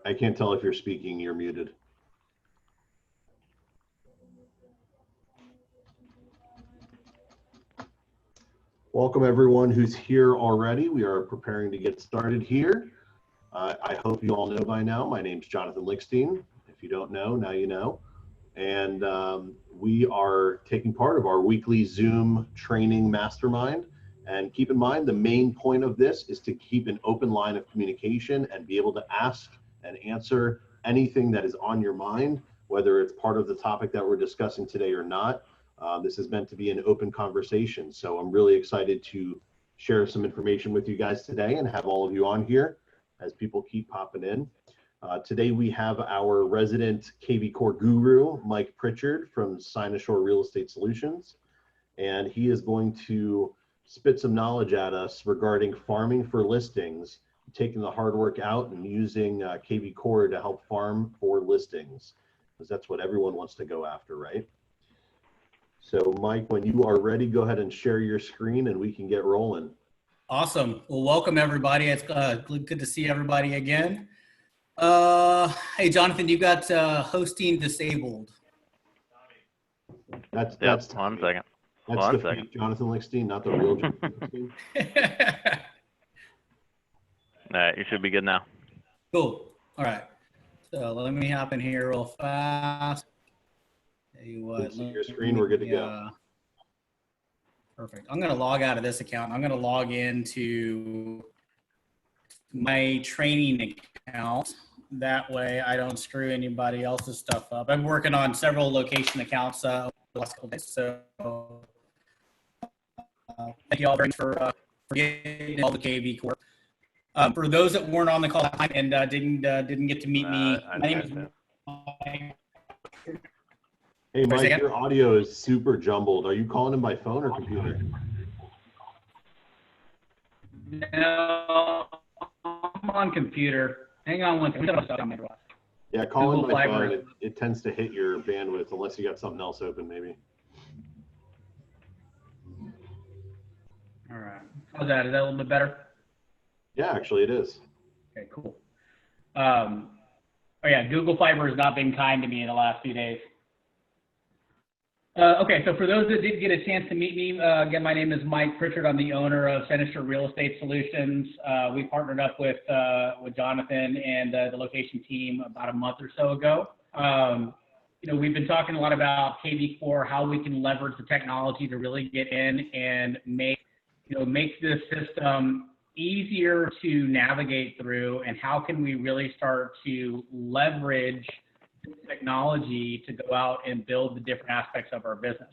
I can't tell if you're speaking, you're muted. Welcome everyone who's here already. We are preparing to get started here. I hope you all know by now, my name's Jonathan Lickstein. If you don't know, now you know. And we are taking part of our weekly Zoom training mastermind. And keep in mind, the main point of this is to keep an open line of communication and be able to ask and answer anything that is on your mind, whether it's part of the topic that we're discussing today or not. This is meant to be an open conversation. So I'm really excited to share some information with you guys today and have all of you on here as people keep popping in. Today we have our resident KvCore guru, Mike Pritchard from Sinosure Real Estate Solutions. And he is going to spit some knowledge at us regarding farming for listings, taking the hard work out and using KvCore to help farm for listings, because that's what everyone wants to go after, right? So Mike, when you are ready, go ahead and share your screen and we can get rolling. Awesome. Well, welcome everybody. It's good to see everybody again. Hey, Jonathan, you got hosting disabled. That's one second. That's the fake Jonathan Lickstein, not the real Jonathan Lickstein. All right, you should be good now. Cool. All right. So let me hop in here real fast. Tell you what, see your screen, we're good to go. Perfect. I'm going to log out of this account. I'm going to log into my training account. That way I don't screw anybody else's stuff up. I'm working on several LoKation accounts over the last couple days. So thank you all very much for getting all the KvCore. For those that weren't on the call and didn't get to meet me, my name is Mike. Hey Mike, your audio is super jumbled. Are you calling him by phone or computer? No, I'm on computer. Hang on one second. Yeah, call him by phone. It tends to hit your bandwidth unless you got something else open, maybe. All right. How's that? Is that a little bit better? Yeah, actually it is. Okay, cool. Oh yeah, Google Fiber has not been kind to me in the last few days. Okay, so for those that did get a chance to meet me, again, my name is Mike Pritchard. I'm the owner of Sinosure Real Estate Solutions. We partnered up with Jonathan and the LoKation team about a month or so ago. You know, we've been talking a lot about KvCore, how we can leverage the technology to really get in and make this system easier to navigate through, and how can we really start to leverage technology to go out and build the different aspects of our business.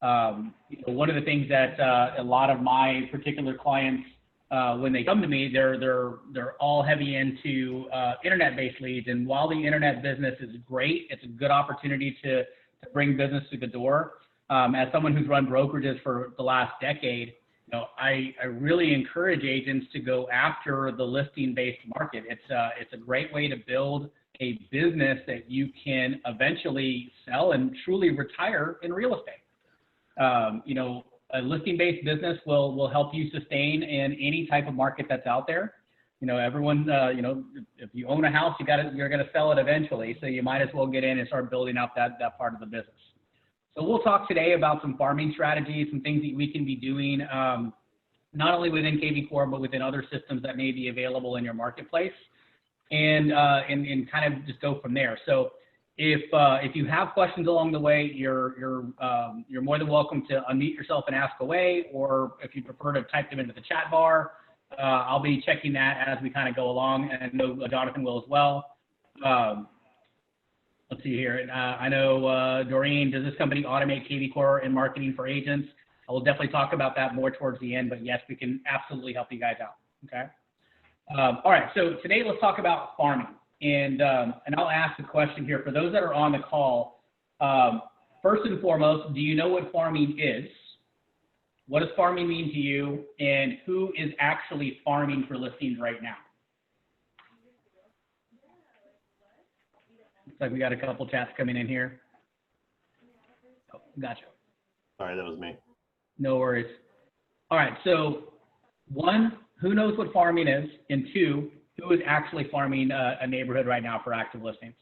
One of the things that a lot of my particular clients, when they come to me, they're all heavy into internet-based leads. And while the internet business is great, it's a good opportunity to bring business to the door. As someone who's run brokerages for the last decade, I really encourage agents to go after the listing-based market. It's a great way to build a business that you can eventually sell and truly retire in real estate. A listing-based business will help you sustain in any type of market that's out there. Everyone, if you own a house, you're gonna sell it eventually. So you might as well get in and start building out that part of the business. So we'll talk today about some farming strategies, some things that we can be doing, not only within KvCore, but within other systems that may be available in your marketplace. And kind of just go from there. So if you have questions along the way, you're more than welcome to unmute yourself and ask away, or if you prefer to type them into the chat bar, I'll be checking that as we kind of go along, and I know Jonathan will as well. Let's see here. I know Doreen, does this company automate KvCore and marketing for agents? I will definitely talk about that more towards the end, but yes, we can absolutely help you guys out. Okay. All right, so today let's talk about farming, and I'll ask the question here for those that are on the call. First and foremost, do you know what farming is? What does farming mean to you, and who is actually farming for listings right now? Looks like we got a couple chats coming in here. Oh, gotcha. Sorry, that was me. No worries. All right, so one, who knows what farming is? And two, who is actually farming a neighborhood right now for active listings?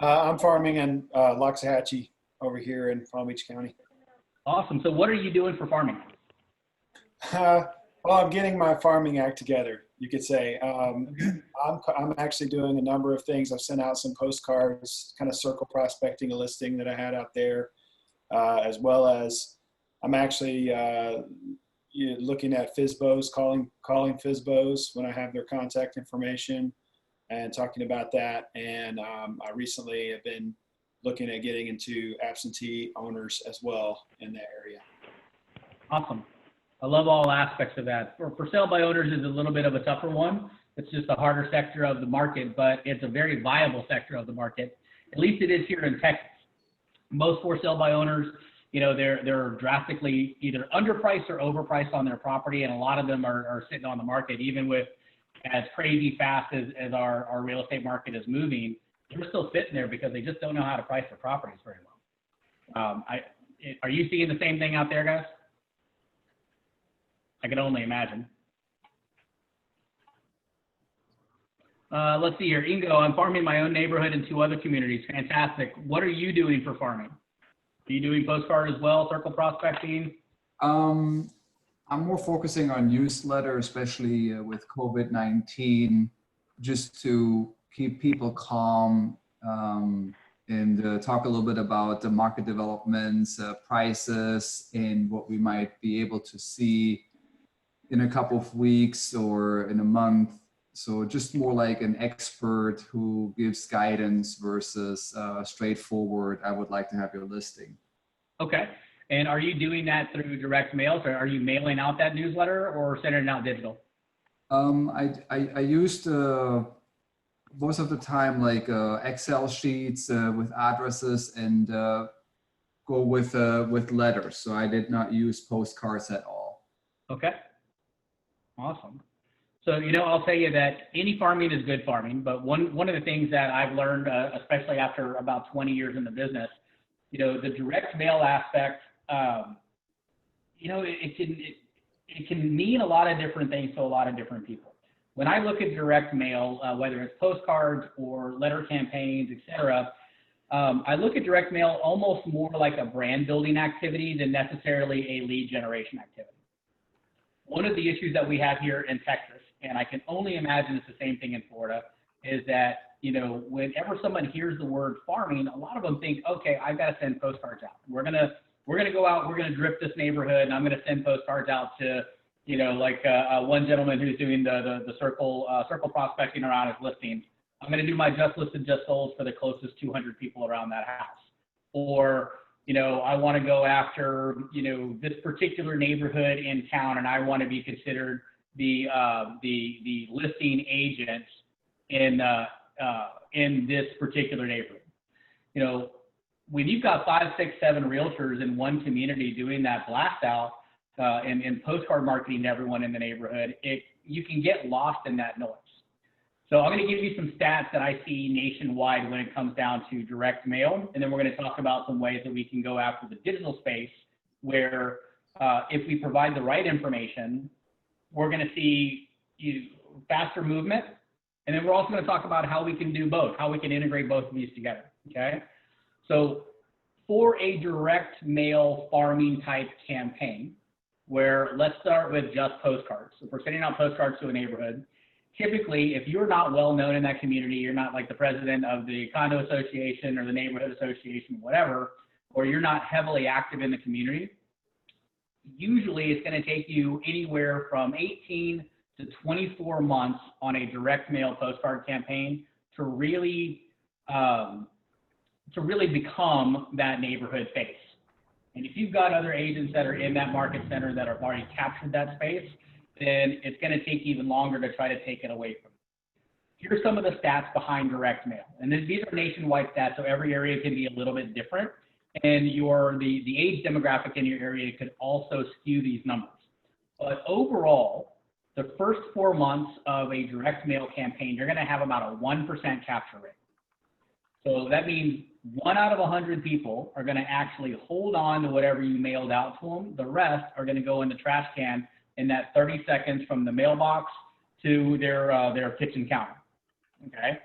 I'm farming in Loxahatchee over here in Palm Beach County. Awesome. So what are you doing for farming? Well, I'm getting my farming act together, you could say. I'm actually doing a number of things. I've sent out some postcards, kind of circle prospecting a listing that I had out there, as well as I'm actually looking at FSBOs, calling FSBOs when I have their contact information and talking about that. And I recently have been looking at getting into absentee owners as well in that area. Awesome. I love all aspects of that. For sale by owners is a little bit of a tougher one. It's just a harder sector of the market, but it's a very viable sector of the market. At least it is here in Texas. Most for sale by owners, you know, they're drastically either underpriced or overpriced on their property, and a lot of them are sitting on the market. Even with as crazy fast as our real estate market is moving, they're still sitting there because they just don't know how to price their properties very well. Are you seeing the same thing out there, guys? I can only imagine. Let's see here. Ingo, I'm farming my own neighborhood and 2 other communities. Fantastic. What are you doing for farming? Are you doing postcard as well, circle prospecting? I'm more focusing on newsletter, especially with COVID-19, just to keep people calm and talk a little bit about the market developments, prices, and what we might be able to see in a couple of weeks or in a month. So just more like an expert who gives guidance versus straightforward, I would like to have your listing. Okay. And are you doing that through direct mail? So are you mailing out that newsletter or sending it out digital? I used most of the time like Excel sheets with addresses and go with letters. So I did not use postcards at all. Okay. Awesome. So, you know, I'll tell you that any farming is good farming, but one of the things that I've learned, especially after about 20 years in the business, you know, the direct mail aspect, you know, it can mean a lot of different things to a lot of different people. When I look at direct mail, whether it's postcards or letter campaigns, et cetera, I look at direct mail almost more like a brand building activity than necessarily a lead generation activity. One of the issues that we have here in Texas, and I can only imagine it's the same thing in Florida, is that, you know, whenever someone hears the word farming, a lot of them think, okay, I've got to send postcards out. We're gonna go out, we're gonna drip this neighborhood, and I'm gonna send postcards out to, you know, like one gentleman who's doing the circle prospecting around his listings. I'm gonna do my just listed, just sold for the closest 200 people around that house. Or, you know, I want to go after, you know, this particular neighborhood in town, and I want to be considered the listing agent in this particular neighborhood. You know, when you've got 5, 6, 7 realtors in one community doing that blast out and postcard marketing to everyone in the neighborhood, you can get lost in that noise. So I'm going to give you some stats that I see nationwide when it comes down to direct mail, and then we're going to talk about some ways that we can go after the digital space where if we provide the right information, we're going to see faster movement, and then we're also going to talk about how we can do both, how we can integrate both of these together, okay? So for a direct mail farming type campaign, where let's start with just postcards. So if we're sending out postcards to a neighborhood, typically, if you're not well known in that community, you're not like the president of the condo association or the neighborhood association, whatever, or you're not heavily active in the community, usually it's going to take you anywhere from 18 to 24 months on a direct mail postcard campaign to really become that neighborhood face. And if you've got other agents that are in that market center that have already captured that space, then it's going to take even longer to try to take it away from you. Here's some of the stats behind direct mail. And these are nationwide stats, so every area can be a little bit different. And the age demographic in your area could also skew these numbers. But overall, the first 4 months of a direct mail campaign, you're going to have about a 1% capture rate. So that means 1 out of 100 people are going to actually hold on to whatever you mailed out to them. The rest are going to go in the trash can in that 30 seconds from the mailbox to their kitchen counter. Okay.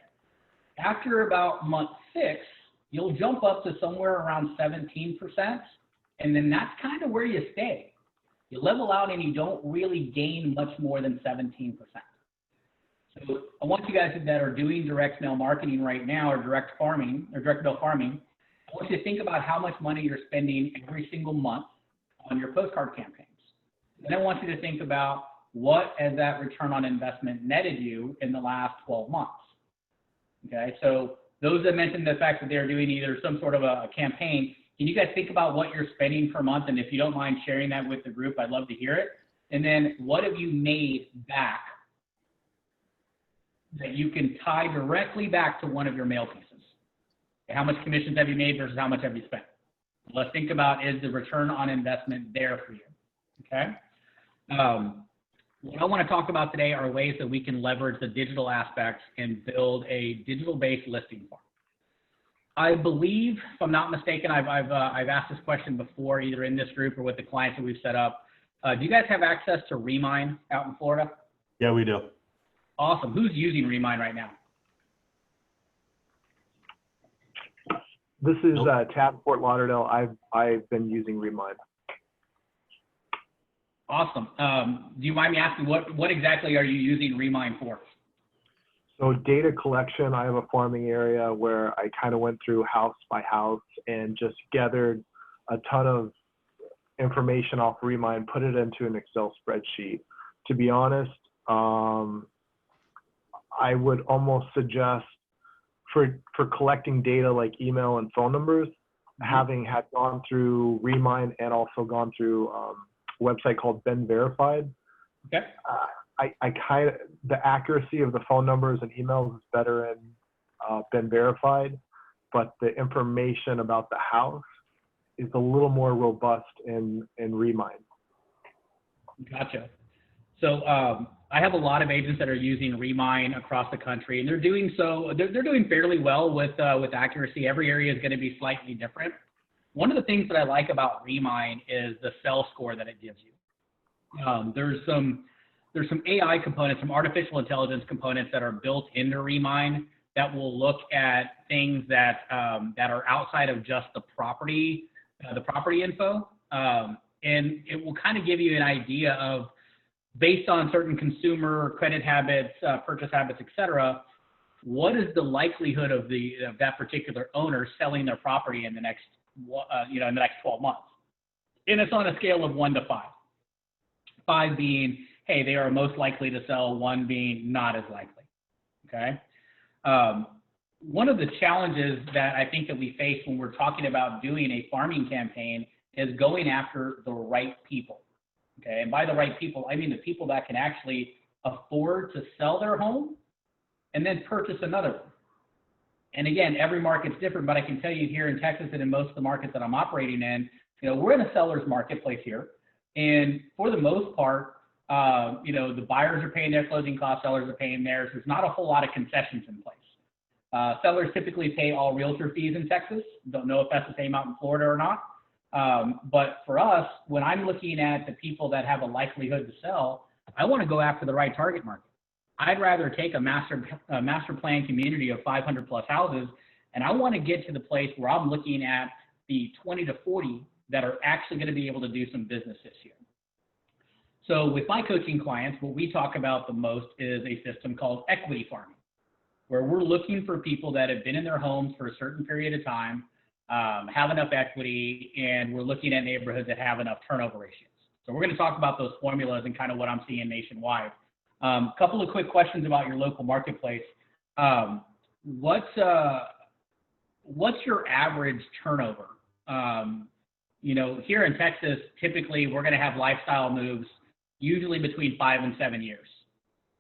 After about month 6, you'll jump up to somewhere around 17%, and then that's kind of where you stay. You level out and you don't really gain much more than 17%. So I want you guys that are doing direct mail marketing right now, or direct mail farming, I want you to think about how much money you're spending every single month on your postcard campaigns. Then I want you to think about what has that return on investment netted you in the last 12 months. Okay, so those that mentioned the fact that they're doing either some sort of a campaign, can you guys think about what you're spending per month? And if you don't mind sharing that with the group, I'd love to hear it. And then what have you made back that you can tie directly back to one of your mail pieces? How much commissions have you made versus how much have you spent? Let's think about, is the return on investment there for you? Okay. What I want to talk about today are ways that we can leverage the digital aspects and build a digital-based listing farm. I believe, if I'm not mistaken, I've asked this question before, either in this group or with the clients that we've set up. Do you guys have access to Remine out in Florida? Yeah, we do. Awesome. Who's using Remine right now? This is Tab Fort Lauderdale. I've been using Remine. Awesome. Do you mind me asking what exactly are you using Remine for? So data collection, I have a farming area where I kind of went through house by house and just gathered a ton of information off Remine, put it into an Excel spreadsheet. To be honest, I would almost suggest for collecting data like email and phone numbers, having had gone through Remine and also gone through a website called Been Verified. Okay. I kind of, the accuracy of the phone numbers and emails is better in Been Verified, but the information about the house is a little more robust in Remine. Gotcha. So I have a lot of agents that are using Remine across the country, and they're doing so. They're doing fairly well with accuracy. Every area is going to be slightly different. One of the things that I like about Remine is the sell score that it gives you. There's some AI components, some artificial intelligence components that are built into Remine that will look at things that are outside of just the property info, and it will kind of give you an idea of, based on certain consumer credit habits, purchase habits, et cetera, what is the likelihood of that particular owner selling their property in the next in the next 12 months? And it's on a scale of 1 to 5. 5 being, hey, they are most likely to sell, 1 being not as likely. Okay. One of the challenges that I think that we face when we're talking about doing a farming campaign is going after the right people. Okay, and by the right people, I mean the people that can actually afford to sell their home and then purchase another one. And again, every market's different, but I can tell you here in Texas and in most of the markets that I'm operating in, we're in a seller's marketplace here. And for the most part, the buyers are paying their closing costs, sellers are paying theirs. There's not a whole lot of concessions in place. Sellers typically pay all realtor fees in Texas. Don't know if that's the same out in Florida or not. But for us, when I'm looking at the people that have a likelihood to sell, I want to go after the right target market. I'd rather take a master plan community of 500 plus houses, and I want to get to the place where I'm looking at the 20 to 40 that are actually going to be able to do some business this year. So with my coaching clients, what we talk about the most is a system called equity farming, where we're looking for people that have been in their homes for a certain period of time, have enough equity, and we're looking at neighborhoods that have enough turnover ratios. So we're going to talk about those formulas and kind of what I'm seeing nationwide. A couple of quick questions about your local marketplace. What's your average turnover? Here in Texas, typically we're going to have lifestyle moves usually between 5 and 7 years.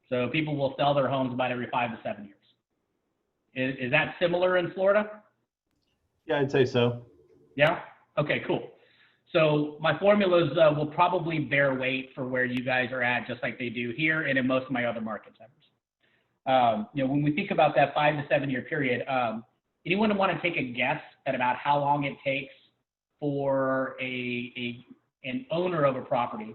So people will sell their homes about every 5 to 7 years. Is that similar in Florida? Yeah, I'd say so. Yeah? Okay, cool. So my formulas will probably bear weight for where you guys are at, just like they do here and in most of my other market centers. When we think about that 5 to 7 year period, anyone want to take a guess at about how long it takes for an owner of a property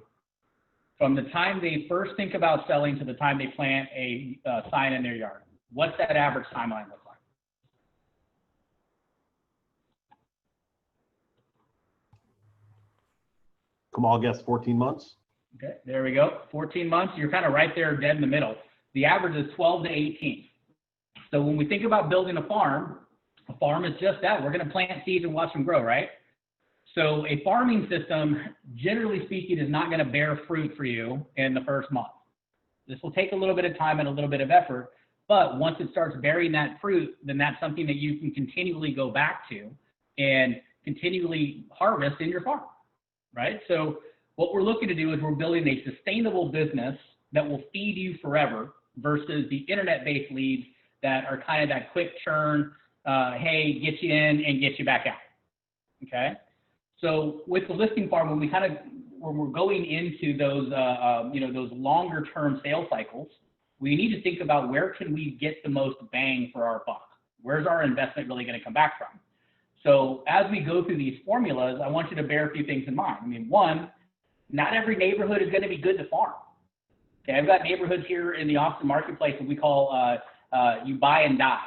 from the time they first think about selling to the time they plant a sign in their yard? What's that average timeline look like? Come on, guess 14 months. Okay, there we go. 14 months, you're kind of right there dead in the middle. The average is 12 to 18. So when we think about building a farm is just that. We're going to plant seeds and watch them grow, right? So a farming system, generally speaking, is not going to bear fruit for you in the first month. This will take a little bit of time and a little bit of effort, but once it starts bearing that fruit, then that's something that you can continually go back to and continually harvest in your farm, right? So what we're looking to do is we're building a sustainable business that will feed you forever versus the internet-based leads that are kind of that quick churn, hey, get you in and get you back out, okay? So with the listing farm, when we're going into those, those longer term sales cycles, we need to think about where can we get the most bang for our buck? Where's our investment really going to come back from? So as we go through these formulas, I want you to bear a few things in mind. I mean, one, not every neighborhood is going to be good to farm. Okay, I've got neighborhoods here in the Austin marketplace that we call you buy and die.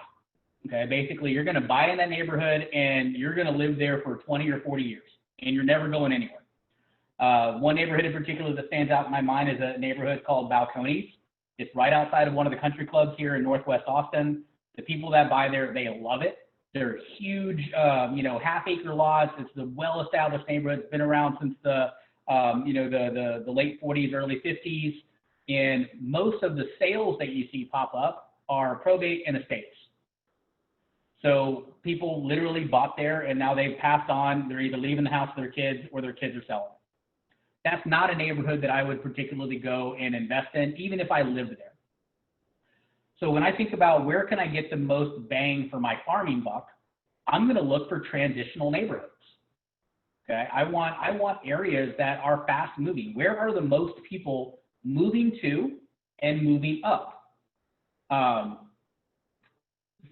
Okay, basically you're going to buy in that neighborhood and you're going to live there for 20 or 40 years and you're never going anywhere. One neighborhood in particular that stands out in my mind is a neighborhood called Balcones. It's right outside of one of the country clubs here in Northwest Austin. The people that buy there, they love it. They're huge, half-acre lots. It's a well-established neighborhood. It's been around since the late 40s, early 50s. And most of the sales that you see pop up are probate and estates. So people literally bought there and now they've passed on. They're either leaving the house with their kids or their kids are selling. That's not a neighborhood that I would particularly go and invest in, even if I lived there. So when I think about where can I get the most bang for my farming buck, I'm going to look for transitional neighborhoods. Okay, I want areas that are fast moving. Where are the most people moving to and moving up?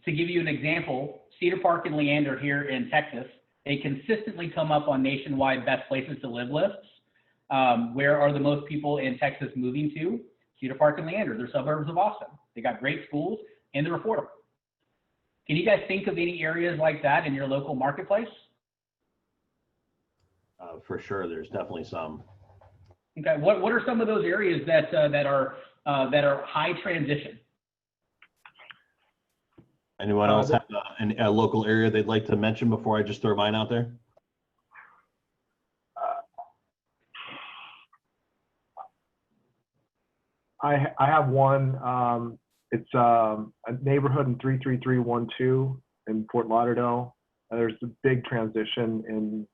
To give you an example, Cedar Park and Leander here in Texas, they consistently come up on nationwide best places to live lists. Where are the most people in Texas moving to? Cedar Park and Leander. They're suburbs of Austin. They got great schools and they're affordable. Can you guys think of any areas like that in your local marketplace? For sure, there's definitely some. Okay, what are some of those areas that are high transition? Anyone else have a local area they'd like to mention before I just throw mine out there? I have one. It's a neighborhood in 33312 in Fort Lauderdale. There's a big transition in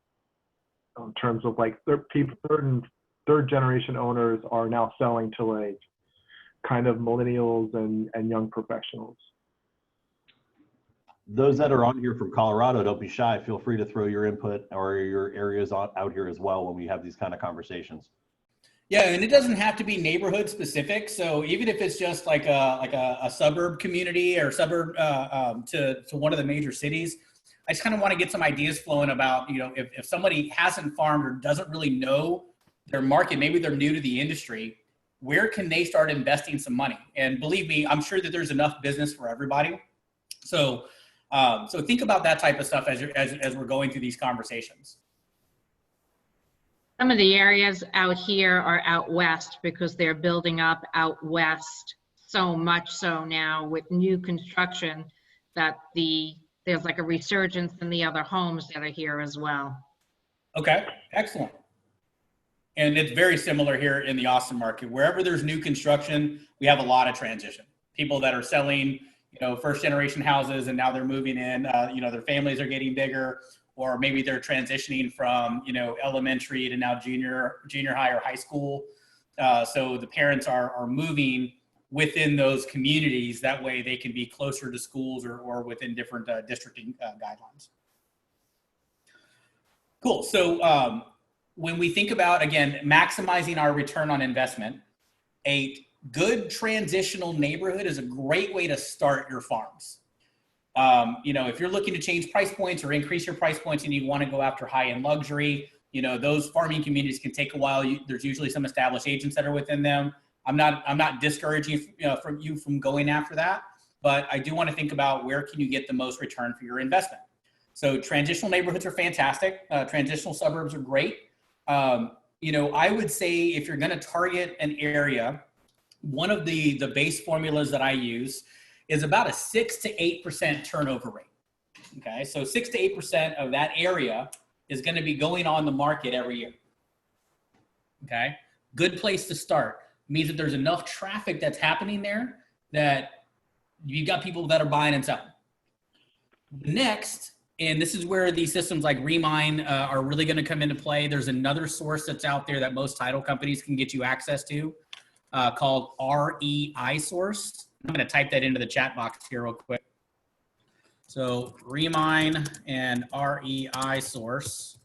terms of like third generation owners are now selling to like kind of millennials and young professionals. Those that are on here from Colorado, don't be shy. Feel free to throw your input or your areas out here as well when we have these kind of conversations. Yeah, and it doesn't have to be neighborhood specific. So even if it's just like a suburb community or suburb to one of the major cities, I just kind of want to get some ideas flowing about, if somebody hasn't farmed or doesn't really know their market, maybe they're new to the industry, where can they start investing some money? And believe me, I'm sure that there's enough business for everybody. So think about that type of stuff as we're going through these conversations. Some of the areas out here are out west because they're building up out west so much so now with new construction that there's like a resurgence in the other homes that are here as well. Okay, excellent. And it's very similar here in the Austin market. Wherever there's new construction, we have a lot of transition. People that are selling, first generation houses and now they're moving in, their families are getting bigger, or maybe they're transitioning from, elementary to now junior high or high school. So the parents are moving within those communities. That way they can be closer to schools or within different districting guidelines. Cool. So when we think about, again, maximizing our return on investment, a good transitional neighborhood is a great way to start your farms. If you're looking to change price points or increase your price points and you want to go after high-end luxury, those farming communities can take a while. There's usually some established agents that are within them. I'm not discouraging from going after that, but I do want to think about where can you get the most return for your investment. So transitional neighborhoods are fantastic. Transitional suburbs are great. I would say if you're going to target an area, one of the base formulas that I use is about a 6 to 8% turnover rate. Okay, so 6 to 8% of that area is going to be going on the market every year. Okay, good place to start. Means that there's enough traffic that's happening there that you've got people that are buying and selling. Next, and this is where these systems like Remine are really going to come into play. There's another source that's out there that most title companies can get you access to called REI source. I'm going to type that into the chat box here real quick. So Remine and REI source.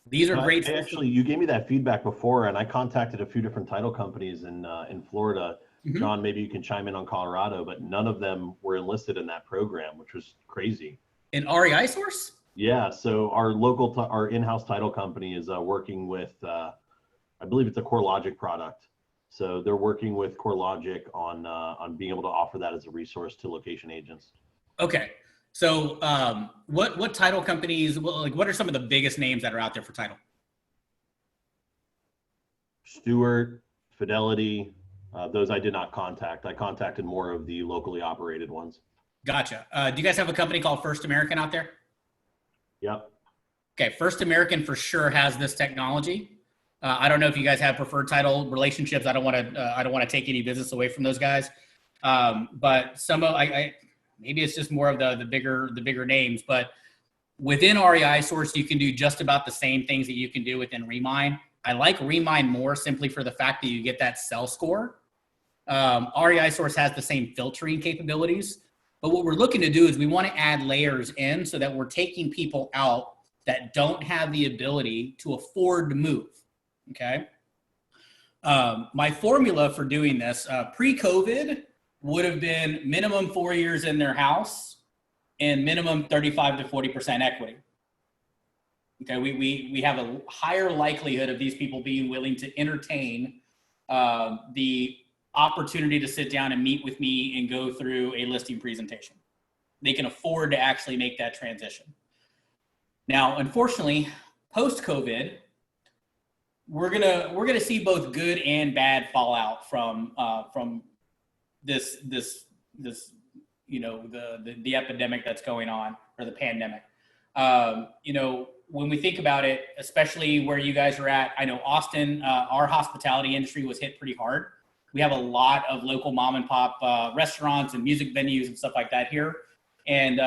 These are great. Actually, you gave me that feedback before, and I contacted a few different title companies in Florida. Mm-hmm. John, maybe you can chime in on Colorado, but none of them were enlisted in that program, which was crazy. An REI source? Yeah. So our in-house title company is working with, I believe it's a CoreLogic product. So they're working with CoreLogic on being able to offer that as a resource to location agents. Okay. So what title companies, what are some of the biggest names that are out there for title? Stewart, Fidelity, those I did not contact. I contacted more of the locally operated ones. Gotcha. Do you guys have a company called First American out there? Yep. Okay, First American for sure has this technology. I don't know if you guys have preferred title relationships. I don't want to take any business away from those guys. But some of maybe it's just more of the bigger names, but within REI source, you can do just about the same things that you can do within Remine. I like Remine more simply for the fact that you get that sell score. REI source has the same filtering capabilities, but what we're looking to do is we want to add layers in so that we're taking people out that don't have the ability to afford to move. Okay. My formula for doing this pre-COVID would have been minimum 4 years in their house and minimum 35 to 40% equity. Okay, we have a higher likelihood of these people being willing to entertain the opportunity to sit down and meet with me and go through a listing presentation. They can afford to actually make that transition. Now, unfortunately, post-COVID, we're gonna see both good and bad fallout from this the epidemic that's going on, or the pandemic. When we think about it, especially where you guys are at, I know Austin, our hospitality industry was hit pretty hard. We have a lot of local mom and pop restaurants and music venues and stuff like that here. And,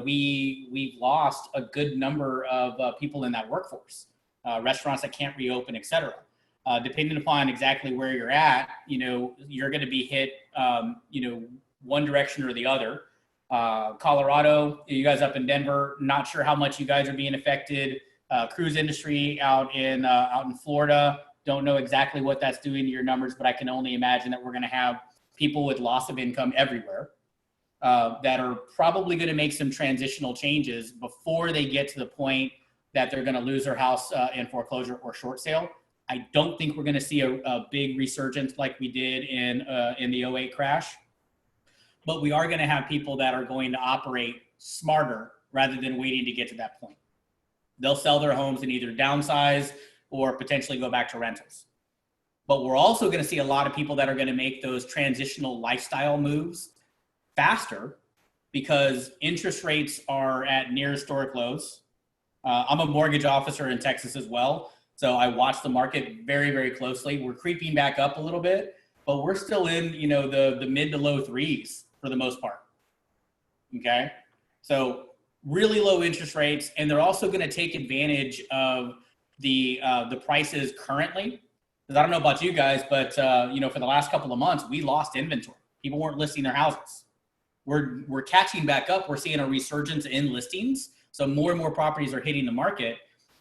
we've lost a good number of people in that workforce, restaurants that can't reopen, et cetera. Depending upon exactly where you're at, you're going to be hit, one direction or the other. Colorado, you guys up in Denver, not sure how much you guys are being affected. Cruise industry out in Florida, don't know exactly what that's doing to your numbers, but I can only imagine that we're going to have people with loss of income everywhere that are probably going to make some transitional changes before they get to the point that they're going to lose their house in foreclosure or short sale. I don't think we're going to see a big resurgence like we did in the 08 crash. But we are going to have people that are going to operate smarter rather than waiting to get to that point. They'll sell their homes and either downsize or potentially go back to rentals. But we're also going to see a lot of people that are going to make those transitional lifestyle moves faster because interest rates are at near historic lows. I'm a mortgage officer in Texas as well, so I watch the market very, very closely. We're creeping back up a little bit, but we're still in, the mid to low threes for the most part. Okay, so really low interest rates, and they're also going to take advantage of the prices currently. Because I don't know about you guys, but for the last couple of months, we lost inventory. People weren't listing their houses. We're catching back up. We're seeing a resurgence in listings, so more and more properties are hitting the market.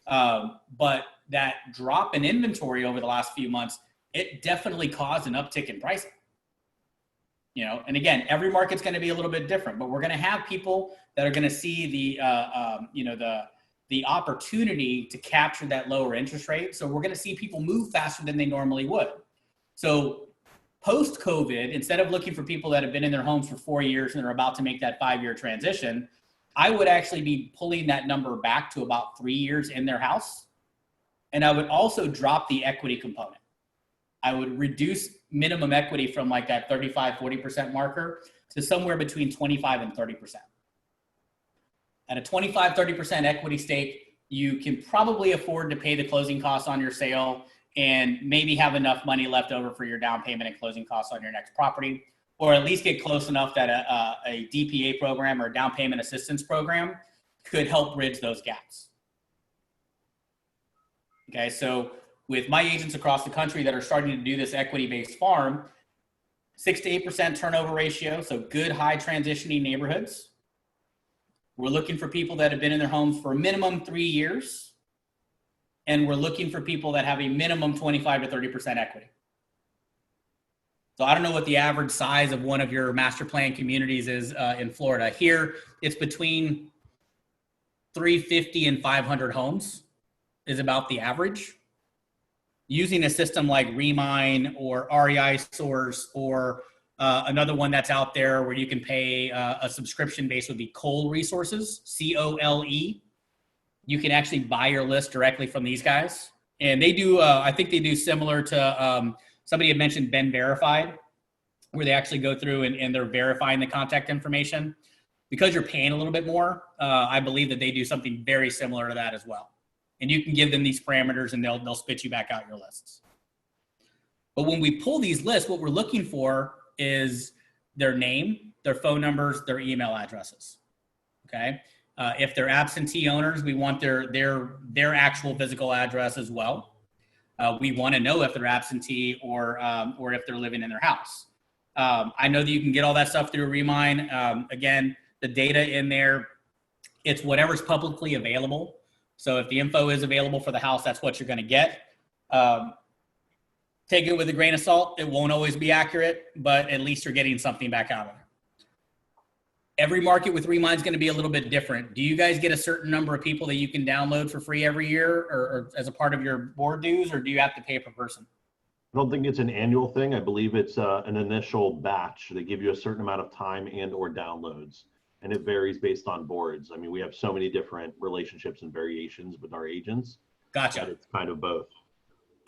But that drop in inventory over the last few months, it definitely caused an uptick in pricing. And again, every market's going to be a little bit different, but we're going to have people that are going to see the the opportunity to capture that lower interest rate. So we're going to see people move faster than they normally would. So post-COVID, instead of looking for people that have been in their homes for 4 years and are about to make that 5-year transition, I would actually be pulling that number back to about 3 years in their house. And I would also drop the equity component. I would reduce minimum equity from like that 35, 40% marker to somewhere between 25 and 30%. At a 25, 30% equity stake, you can probably afford to pay the closing costs on your sale and maybe have enough money left over for your down payment and closing costs on your next property, or at least get close enough that a DPA program or a down payment assistance program could help bridge those gaps. Okay, so with my agents across the country that are starting to do this equity-based farm, 6 to 8% turnover ratio, so good high transitioning neighborhoods. We're looking for people that have been in their homes for a minimum 3 years, and we're looking for people that have a minimum 25 to 30% equity. So I don't know what the average size of one of your master plan communities is in Florida. Here, it's between 350 and 500 homes is about the average. Using a system like Remine or REI Source or another one that's out there where you can pay a subscription base would be Cole Resources, C-O-L-E. You can actually buy your list directly from these guys. And they do, I think they do similar to, somebody had mentioned Ben Verified, where they actually go through and they're verifying the contact information. Because you're paying a little bit more, I believe that they do something very similar to that as well. And you can give them these parameters and they'll spit you back out your lists. But when we pull these lists, what we're looking for is their name, their phone numbers, their email addresses. Okay. If they're absentee owners, we want their actual physical address as well. We want to know if they're absentee or if they're living in their house. I know that you can get all that stuff through Remine. Again, the data in there, it's whatever's publicly available. So if the info is available for the house, that's what you're going to get. Take it with a grain of salt. It won't always be accurate, but at least you're getting something back out of it. Every market with Remine is going to be a little bit different. Do you guys get a certain number of people that you can download for free every year or as a part of your board dues, or do you have to pay per person? I don't think it's an annual thing. I believe it's an initial batch. They give you a certain amount of time and or downloads, and it varies based on boards. I mean, we have so many different relationships and variations with our agents. Gotcha. It's kind of both.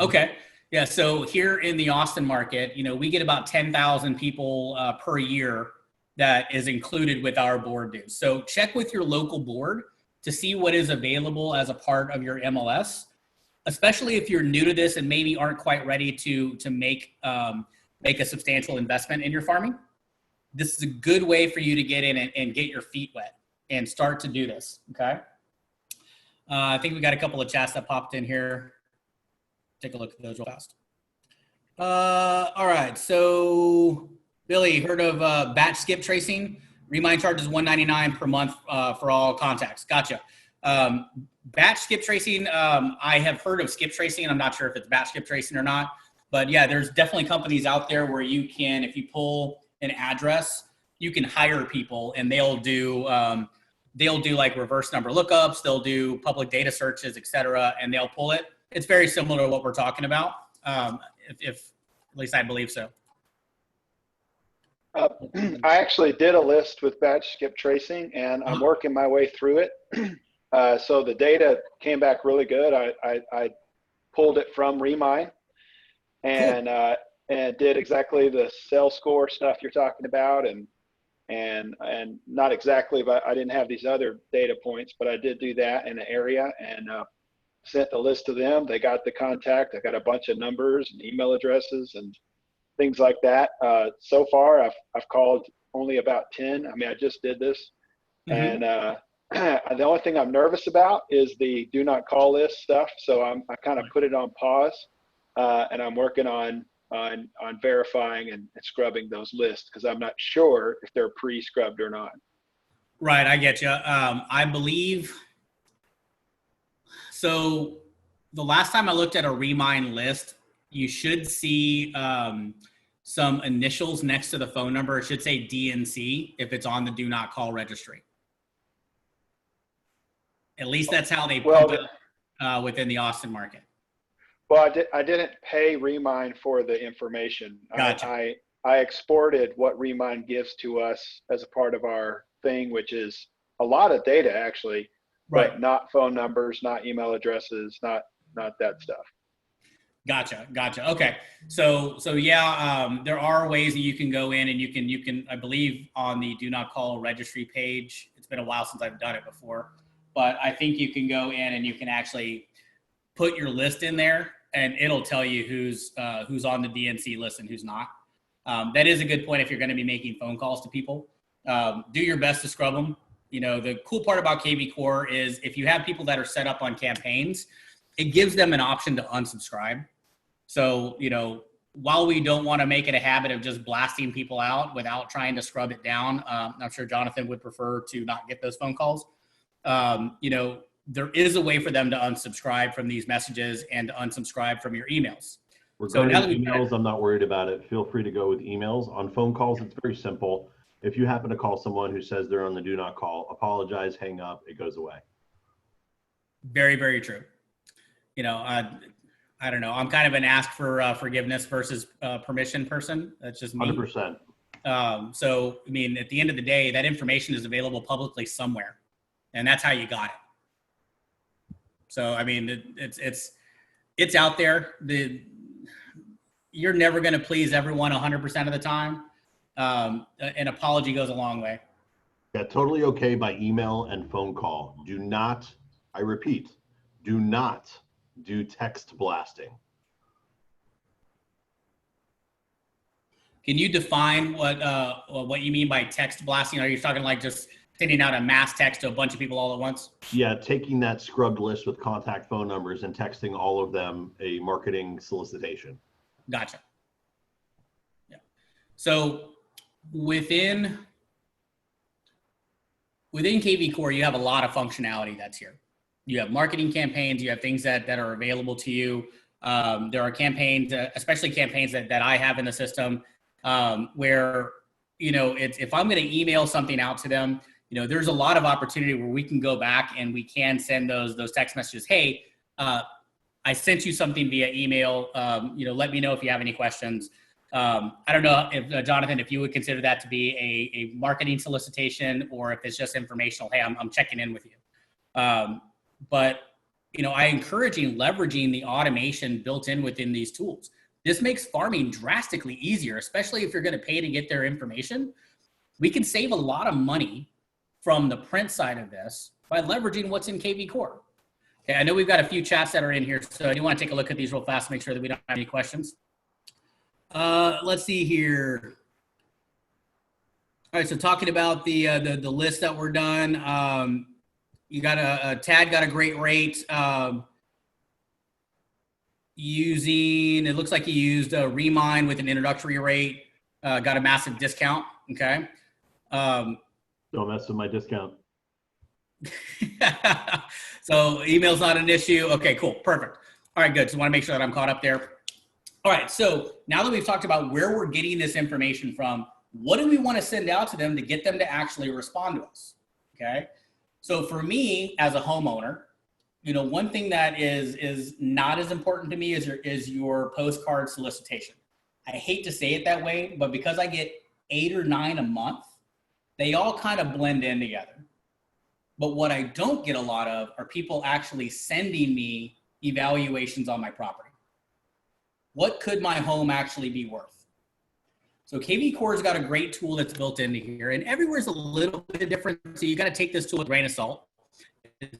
Okay. Yeah. So here in the Austin market, we get about 10,000 people per year that is included with our board dues. So check with your local board to see what is available as a part of your MLS, especially if you're new to this and maybe aren't quite ready to make a substantial investment in your farming. This is a good way for you to get in and get your feet wet and start to do this. Okay. I think we got a couple of chats that popped in here. Take a look at those real fast. All right. So Billy, heard of batch skip tracing? Remine charges $199 per month for all contacts. Gotcha. Batch skip tracing, I have heard of skip tracing. I'm not sure if it's batch skip tracing or not, but yeah, there's definitely companies out there where you can, if you pull an address, you can hire people and they'll do like reverse number lookups, they'll do public data searches, et cetera, and they'll pull it. It's very similar to what we're talking about, if at least I believe so. I actually did a list with batch skip tracing and I'm working my way through it. So the data came back really good. I pulled it from Remine and did exactly the sales score stuff you're talking about, and not exactly, but I didn't have these other data points, but I did do that in an area and sent the list to them. They got the contact. I got a bunch of numbers and email addresses and things like that. So far, I've called only about 10. I mean, I just did this, and the only thing I'm nervous about is the do not call list stuff. So I kind of put it on pause, and I'm working on verifying and scrubbing those lists because I'm not sure if they're pre-scrubbed or not. Right, I get you. I believe so. The last time I looked at a Remine list, you should see some initials next to the phone number. It should say DNC if it's on the do not call registry. At least that's how they Well, pump it within the Austin market. Well, I didn't pay Remind for the information. Gotcha. I exported what Remind gives to us as a part of our thing, which is a lot of data actually, Right. but not phone numbers, not email addresses, not that stuff. Gotcha. Okay. So yeah, there are ways that you can go in and you can, I believe on the do not call registry page, it's been a while since I've done it before, but I think you can go in and you can actually put your list in there and it'll tell you who's on the DNC list and who's not. That is a good point if you're going to be making phone calls to people. Do your best to scrub them. You know, the cool part about KvCore is if you have people that are set up on campaigns, it gives them an option to unsubscribe. So, you know, while we don't want to make it a habit of just blasting people out without trying to scrub it down, I'm sure Jonathan would prefer to not get those phone calls. You know, there is a way for them to unsubscribe from these messages and to unsubscribe from your emails. Regarding emails, I'm not worried about it. Feel free to go with emails. On phone calls, it's very simple. If you happen to call someone who says they're on the do not call, apologize, hang up, it goes away. Very, very true. You know, I don't know. I'm kind of an ask for forgiveness versus permission person. That's just me. 100%. So, I mean, at the end of the day, that information is available publicly somewhere, and that's how you got it. So, I mean, it's out there. You're never going to please everyone 100% of the time. An apology goes a long way. Yeah, totally okay by email and phone call. Do not, I repeat, do not do text blasting. Can you define what you mean by text blasting? Are you talking like just sending out a mass text to a bunch of people all at once? Yeah, taking that scrubbed list with contact phone numbers and texting all of them a marketing solicitation. Gotcha. Yeah. So within KvCore, you have a lot of functionality that's here. You have marketing campaigns, you have things that are available to you. There are campaigns, especially campaigns that I have in the system where, you know, if I'm going to email something out to them, you know, there's a lot of opportunity where we can go back and we can send those text messages. Hey, I sent you something via email. You know, let me know if you have any questions. I don't know if Jonathan, if you would consider that to be a marketing solicitation or if it's just informational. Hey, I'm checking in with you. But, you know, I encourage you leveraging the automation built in within these tools. This makes farming drastically easier, especially if you're going to pay to get their information. We can save a lot of money from the print side of this by leveraging what's in KvCore. Okay, I know we've got a few chats that are in here, so I do want to take a look at these real fast to make sure that we don't have any questions. Let's see here. All right, so talking about the list that we're done. You got Tad got a great rate using, it looks like he used Remind with an introductory rate, got a massive discount, okay? Don't mess with my discount. So email's not an issue. Okay, cool, perfect. All right, good, so I wanna make sure that I'm caught up there. All right, so now that we've talked about where we're getting this information from, what do we wanna send out to them to get them to actually respond to us, okay? So for me, as a homeowner, you know, one thing that is not as important to me is your postcard solicitation. I hate to say it that way, but because I get 8 or 9 a month, they all kind of blend in together. But what I don't get a lot of are people actually sending me evaluations on my property. What could my home actually be worth? So KvCore's got a great tool that's built into here, and everywhere's a little bit different. So you got to take this tool with a grain of salt. It's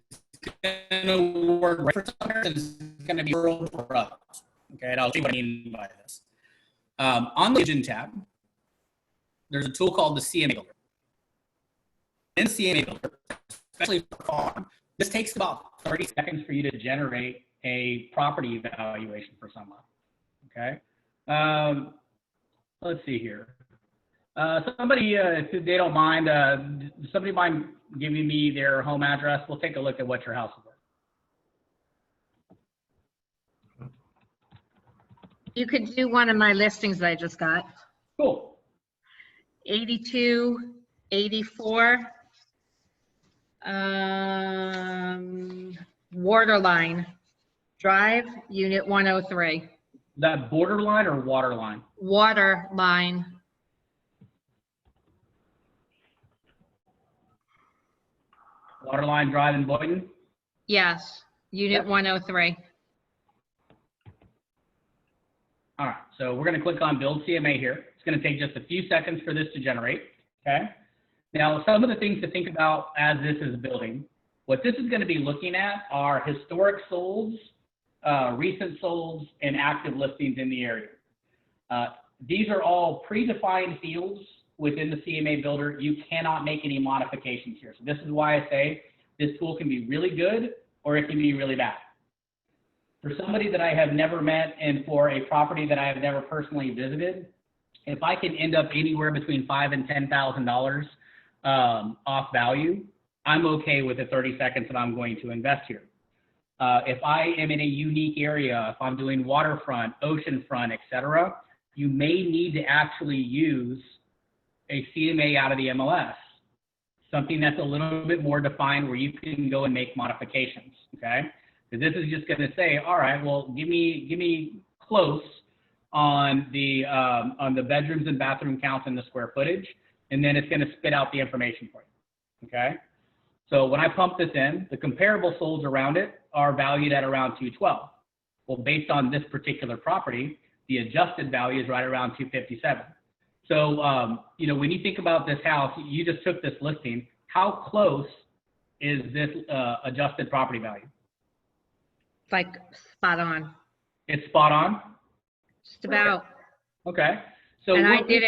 going to work right for some and it's going to be for others. Okay, and I'll show you what I mean by this. On the LoKation tab, there's a tool called the CMA Builder. In the CMA Builder, especially for farm, this takes about 30 seconds for you to generate a property evaluation for someone. Okay. Let's see here. Somebody, if they don't mind, somebody mind giving me their home address? We'll take a look at what your house is worth. You could do one of my listings that I just got. Cool. 8284 Waterline Drive, Unit 103. Is that borderline or waterline? Waterline. Waterline Drive in Boynton? Yes, Unit 103. All right, so we're going to click on Build CMA here. It's going to take just a few seconds for this to generate, okay? Now, some of the things to think about as this is building, what this is going to be looking at are historic solds, recent solds, and active listings in the area. These are all predefined fields within the CMA builder. You cannot make any modifications here. So this is why I say this tool can be really good or it can be really bad. For somebody that I have never met and for a property that I have never personally visited, if I can end up anywhere between $5,000 and $10,000 off value, I'm okay with the 30 seconds that I'm going to invest here. If I am in a unique area, if I'm doing waterfront, oceanfront, etc., you may need to actually use a CMA out of the MLS, something that's a little bit more defined where you can go and make modifications, okay? Because this is just going to say, all right, well, give me close on the bedrooms and bathroom counts and the square footage, and then it's going to spit out the information for you, okay? So when I pump this in, the comparable solds around it are valued at around 212. Well, based on this particular property, the adjusted value is right around 257. So, you know, when you think about this house, you just took this listing. How close is this adjusted property value? Like spot on. It's spot on? Just about. Okay. So and I did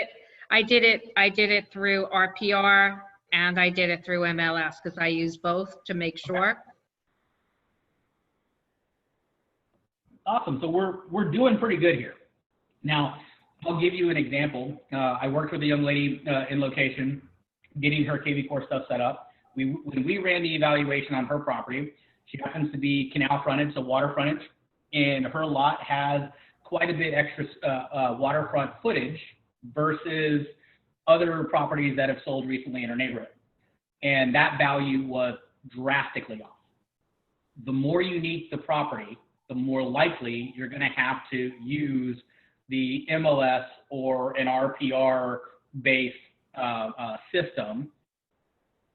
it through RPR and I did it through MLS because I use both to make sure. Okay. Awesome. So we're doing pretty good here. Now, I'll give you an example. I worked with a young lady in LoKation, getting her KvCore stuff set up. When we ran the evaluation on her property, she happens to be canal frontage, so water frontage, and her lot has quite a bit extra waterfront footage versus other properties that have sold recently in her neighborhood. And that value was drastically off. The more unique the property, the more likely you're going to have to use the MLS or an RPR-based system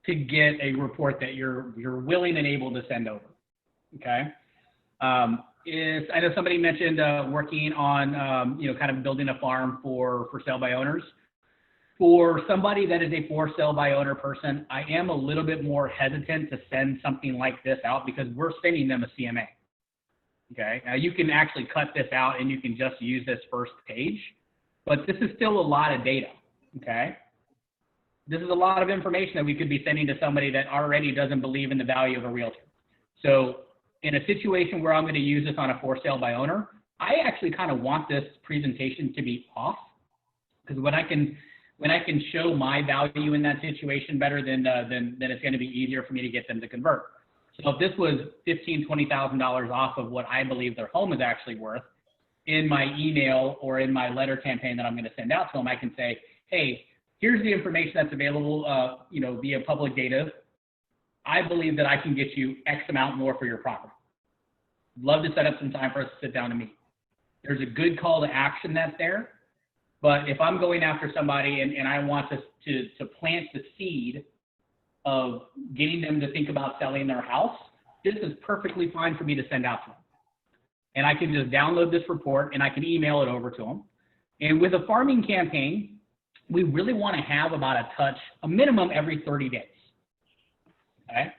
to get a report that you're willing and able to send over. Okay. I know somebody mentioned working on you know, kind of building a farm for sale by owners. For somebody that is a for sale by owner person, I am a little bit more hesitant to send something like this out because we're sending them a CMA. Okay, now you can actually cut this out and you can just use this first page, but this is still a lot of data, okay? This is a lot of information that we could be sending to somebody that already doesn't believe in the value of a realtor. So in a situation where I'm going to use this on a for sale by owner, I actually kind of want this presentation to be off, because when I can show my value in that situation better, then it's going to be easier for me to get them to convert. So if this was $15,000, $20,000 off of what I believe their home is actually worth, in my email or in my letter campaign that I'm going to send out to them, I can say, hey, here's the information that's available, you know, via public data. I believe that I can get you X amount more for your property. Love to set up some time for us to sit down and meet. There's a good call to action that's there. But if I'm going after somebody and I want to plant the seed of getting them to think about selling their house, this is perfectly fine for me to send out to them. And I can just download this report and I can email it over to them. And with a farming campaign, we really want to have about a minimum every 30 days. Okay?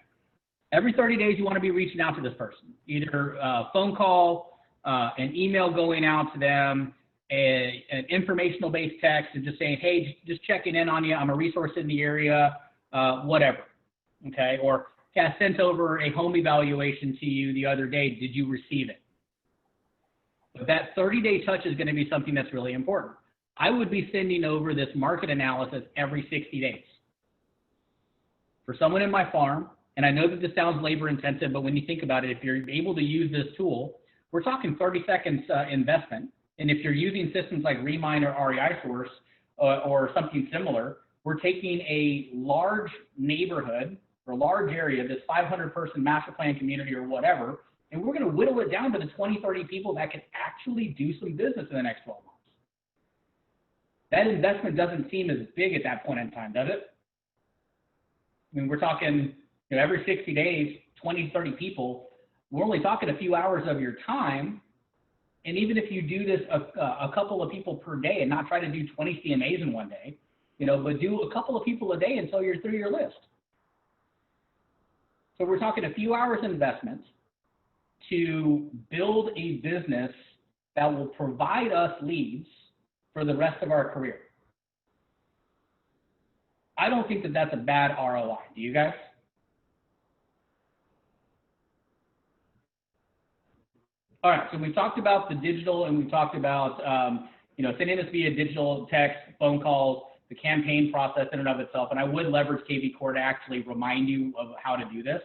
Every 30 days, you want to be reaching out to this person, either a phone call, an email going out to them, an informational-based text, and just saying, hey, just checking in on you. I'm a resource in the area, whatever, okay? Or, hey, I sent over a home evaluation to you the other day. Did you receive it? But that 30-day touch is going to be something that's really important. I would be sending over this market analysis every 60 days. For someone in my farm, and I know that this sounds labor-intensive, but when you think about it, if you're able to use this tool, we're talking 30 seconds investment. And if you're using systems like Remine or REI Source or something similar, we're taking a large neighborhood, or a large area, this 500-person master plan community or whatever, and we're going to whittle it down to the 20, 30 people that can actually do some business in the next 12 months. That investment doesn't seem as big at that point in time, does it? I mean, we're talking, every 60 days, 20, 30 people. We're only talking a few hours of your time. And even if you do this a couple of people per day and not try to do 20 CMAs in one day, but do a couple of people a day until you're through your list. So we're talking a few hours investment to build a business that will provide us leads for the rest of our career. I don't think that that's a bad ROI. Do you guys? All right, so we talked about the digital, and we talked about sending this via digital, text, phone calls, the campaign process in and of itself. And I would leverage KvCore to actually remind you of how to do this.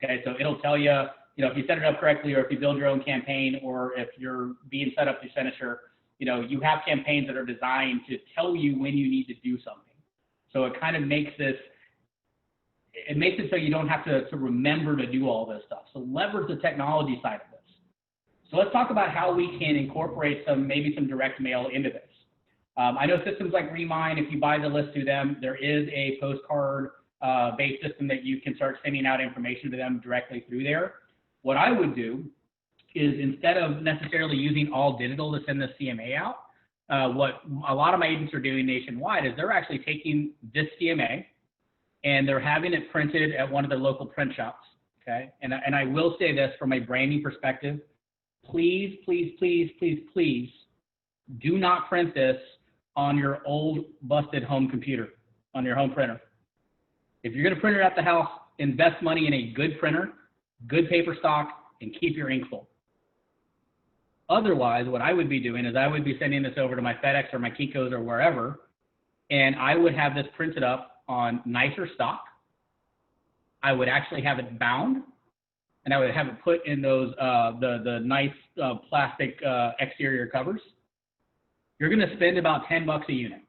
Okay, so it'll tell you, if you set it up correctly, or if you build your own campaign, or if you're being set up through Senator, you have campaigns that are designed to tell you when you need to do something. So it kind of makes this, it makes it so you don't have to remember to do all this stuff. So leverage the technology side of this. So let's talk about how we can incorporate maybe some direct mail into this. I know systems like Remine, if you buy the list through them, there is a postcard based system that you can start sending out information to them directly through there. What I would do is, instead of necessarily using all digital to send the CMA out, what a lot of my agents are doing nationwide is they're actually taking this CMA and they're having it printed at one of their local print shops. Okay, and I will say this from a branding perspective. Please, please, please, please, please do not print this on your old busted home computer, on your home printer. If you're going to print it at the house, invest money in a good printer, good paper stock, and keep your ink full. Otherwise, what I would be doing is I would be sending this over to my FedEx or my Kinko's or wherever, and I would have this printed up on nicer stock. I would actually have it bound, and I would have it put in those the nice plastic exterior covers. You're going to spend about $10 a unit.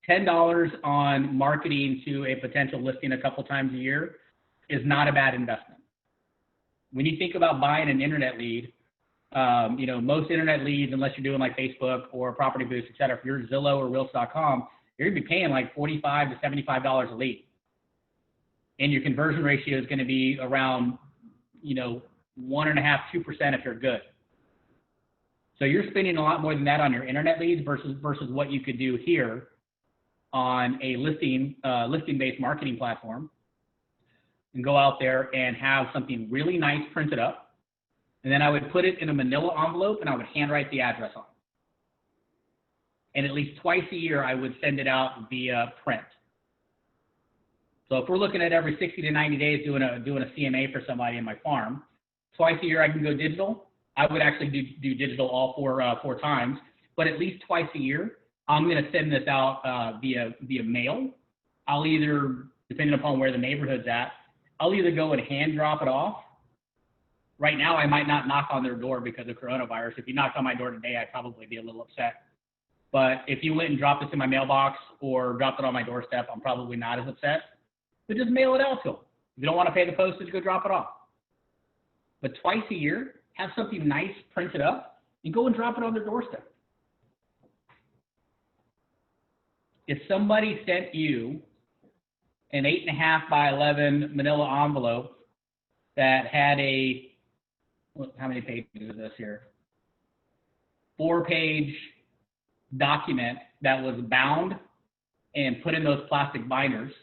$10 on marketing to a potential listing a couple times a year is not a bad investment. When you think about buying an internet lead, most internet leads, unless you're doing like Facebook or Property Boost, et cetera, if you're Zillow or Realtor.com, you're going to be paying like $45 to $75 a lead. And your conversion ratio is going to be around, 1.5%, 2% if you're good. So you're spending a lot more than that on your internet leads versus what you could do here on a listing-based marketing platform, and go out there and have something really nice printed up. And then I would put it in a manila envelope and I would handwrite the address on it. And at least twice a year, I would send it out via print. So if we're looking at every 60 to 90 days doing a CMA for somebody in my farm, twice a year I can go digital. I would actually do digital all four times, but at least twice a year, I'm going to send this out via mail. I'll either, depending upon where the neighborhood's at, I'll either go and hand drop it off. Right now, I might not knock on their door because of coronavirus. If you knocked on my door today, I'd probably be a little upset. But if you went and dropped this in my mailbox or dropped it on my doorstep, I'm probably not as upset. But just mail it out to them. If you don't want to pay the postage, go drop it off. But twice a year, have something nice printed up and go and drop it on their doorstep. If somebody sent you an 8.5 by 11 manila envelope that had how many pages is this here? 4-page document that was bound and put in those plastic binders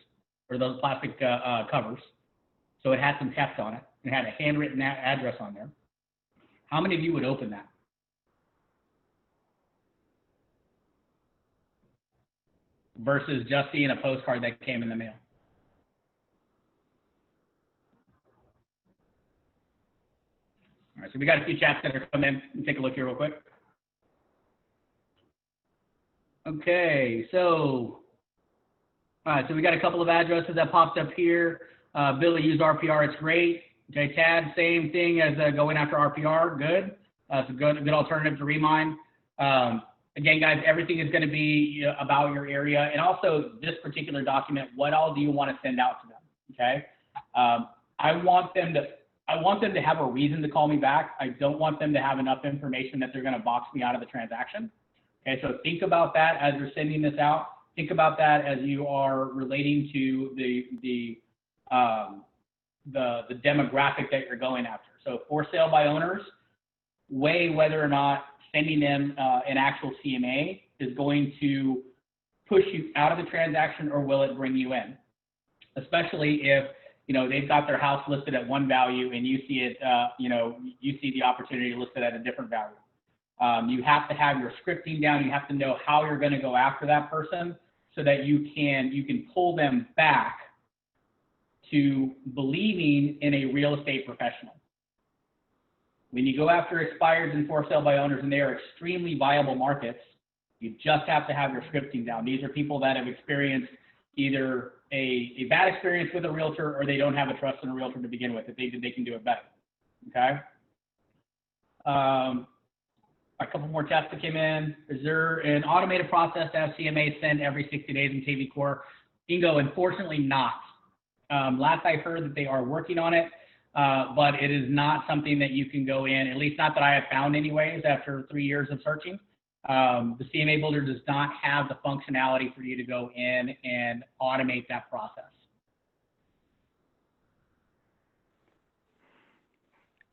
or those plastic covers, so it had some text on it. It had a handwritten address on there. How many of you would open that? Versus just seeing a postcard that came in the mail. All right, so we got a few chats that are coming in. Let me take a look here real quick. Okay, so, all right, so we got a couple of addresses that popped up here. Billy used RPR, it's great. Okay, Tad, same thing as going after RPR, good. It's a good alternative to Remine. Again, guys, everything is going to be about your area, and also this particular document. What all do you want to send out to them? Okay, I want them to have a reason to call me back. I don't want them to have enough information that they're going to box me out of the transaction. Okay, so think about that as you're sending this out. Think about that as you are relating to the demographic that you're going after. So for sale by owners, weigh whether or not sending them an actual CMA is going to push you out of the transaction, or will it bring you in? Especially if, you know, they've got their house listed at one value and you see it, you see the opportunity listed at a different value. You have to have your scripting down. You have to know how you're going to go after that person so that you can pull them back to believing in a real estate professional. When you go after expireds and for sale by owners, and they are extremely viable markets, you just have to have your scripting down. These are people that have experienced either a bad experience with a realtor, or they don't have a trust in a realtor to begin with, if they can do it better. Okay. A couple more tests that came in. Is there an automated process to have CMA send every 60 days in KvCore? Ingo, unfortunately not. Last I heard that they are working on it, but it is not something that you can go in, at least not that I have found anyways after 3 years of searching. The CMA Builder does not have the functionality for you to go in and automate that process.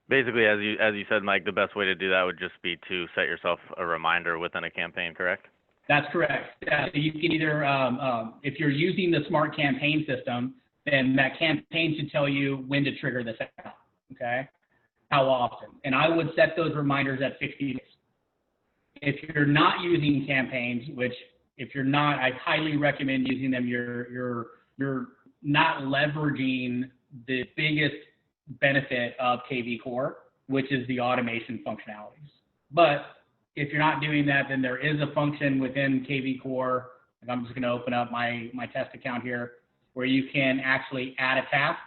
Basically, as you said, Mike, the best way to do that would just be to set yourself a reminder within a campaign, correct? That's correct. Yeah, so you can either, if you're using the smart campaign system, then that campaign should tell you when to trigger this out, okay? How often. And I would set those reminders at 60 days. If you're not using campaigns, which if you're not, I highly recommend using them. You're not leveraging the biggest benefit of KvCore, which is the automation functionalities. But if you're not doing that, then there is a function within KvCore, and I'm just going to open up my test account here, where you can actually add a task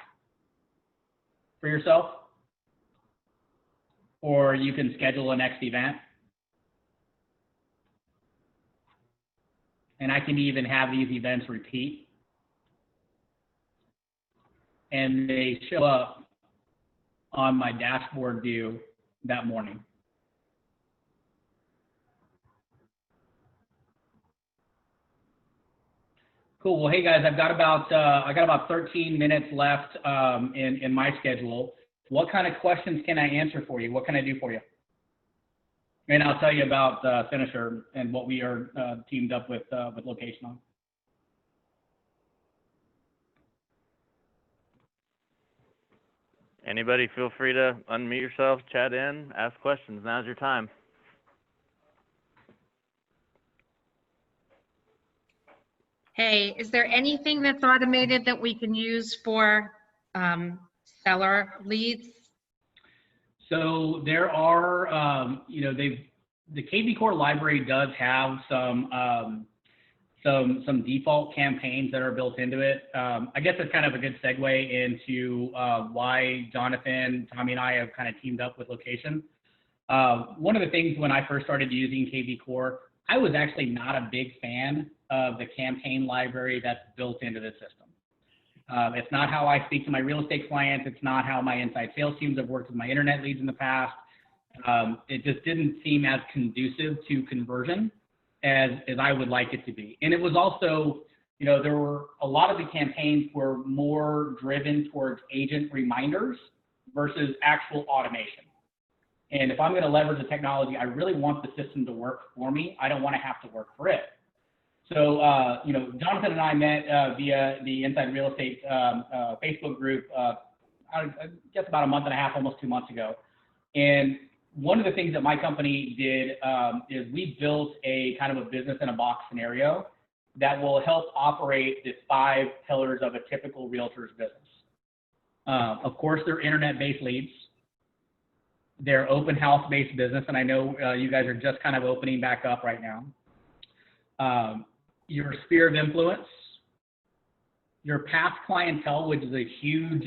for yourself, or you can schedule a next event. And I can even have these events repeat. And they show up on my dashboard view that morning. Cool. Well, hey guys, I got about 13 minutes left in my schedule. What kind of questions can I answer for you? What can I do for you? And I'll tell you about Finisher and what we are teamed up with LoKation on. Anybody feel free to unmute yourself, chat in, ask questions. Now's your time. Hey, is there anything that's automated that we can use for seller leads? So there are, the KvCore library does have some default campaigns that are built into it. I guess it's kind of a good segue into why Jonathan, Tommy, and I have kind of teamed up with LoKation. One of the things when I first started using KvCore, I was actually not a big fan of the campaign library that's built into the system. It's not how I speak to my real estate clients. It's not how my inside sales teams have worked with my internet leads in the past. It just didn't seem as conducive to conversion as I would like it to be. And it was also, there were a lot of the campaigns were more driven towards agent reminders versus actual automation. And if I'm going to leverage the technology, I really want the system to work for me. I don't want to have to work for it. So, Jonathan and I met via the Inside Real Estate Facebook group, I guess about a month and a half, almost 2 months ago. And one of the things that my company did is we built a kind of a business in a box scenario that will help operate the 5 pillars of a typical realtor's business. Of course, they're internet-based leads. They're open house-based business, and I know you guys are just kind of opening back up right now. Your sphere of influence, your past clientele, which is a huge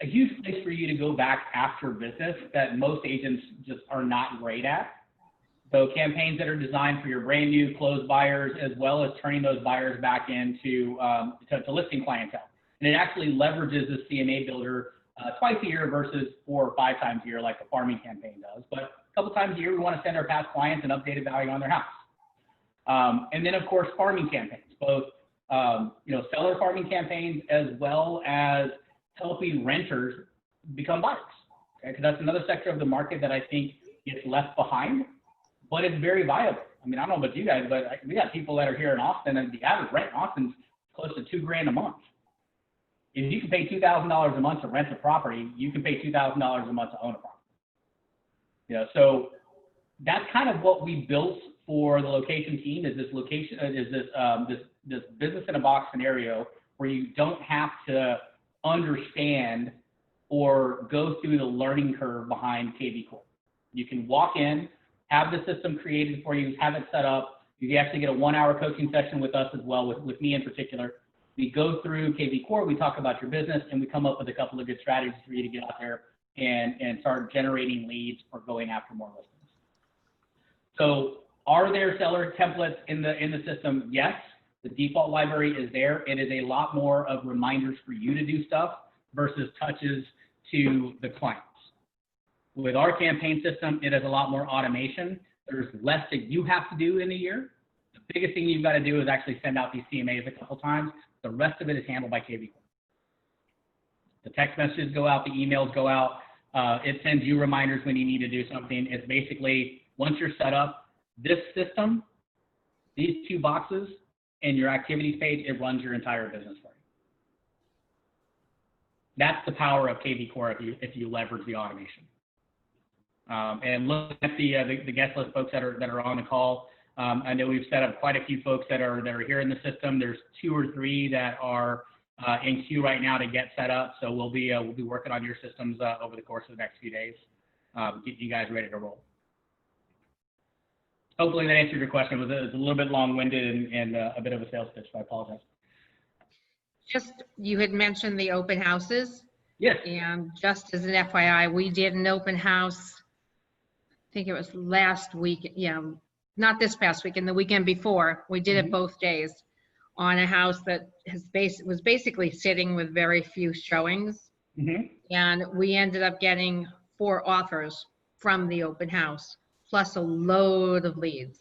a huge place for you to go back after business that most agents just are not great at. So campaigns that are designed for your brand new closed buyers, as well as turning those buyers back into to listing clientele. And it actually leverages the CMA builder twice a year versus 4 or 5 times a year like the farming campaign does. But a couple times a year, we want to send our past clients an updated value on their house. And then of course, farming campaigns, both seller farming campaigns, as well as helping renters become buyers. Okay? Because that's another sector of the market that I think gets left behind, but it's very viable. I mean, I don't know about you guys, but we got people that are here in Austin, and the average rent in Austin's close to $2,000 a month. If you can pay $2,000 a month to rent a property, you can pay $2,000 a month to own a property. So that's kind of what we built for the LoKation team, is this business in a box scenario where you don't have to understand or go through the learning curve behind KvCore. You can walk in, have the system created for you, have it set up. You can actually get a 1-hour coaching session with us as well, with me in particular. We go through KvCore, we talk about your business, and we come up with a couple of good strategies for you to get out there and start generating leads or going after more listings. So are there seller templates in the system? Yes. The default library is there. It is a lot more of reminders for you to do stuff versus touches to the clients. With our campaign system, it is a lot more automation. There's less that you have to do in a year. The biggest thing you've got to do is actually send out these CMAs a couple times. The rest of it is handled by KvCore. The text messages go out, the emails go out. It sends you reminders when you need to do something. It's basically, once you're set up, this system, these 2 boxes, and your activities page, it runs your entire business for you. That's the power of KvCore if you leverage the automation. And looking at the guest list folks that are on the call, I know we've set up quite a few folks that are here in the system. There's 2 or 3 that are in queue right now to get set up. So we'll be working on your systems over the course of the next few days, get you guys ready to roll. Hopefully that answered your question. It was a little bit long-winded and a bit of a sales pitch, so I apologize. Just, you had mentioned the open houses. Yes. And just as an FYI, we did an open house, I think it was last week, not this past weekend, the weekend before. We did it both days on a house that was basically sitting with very few showings. And we ended up getting 4 offers from the open house, plus a load of leads.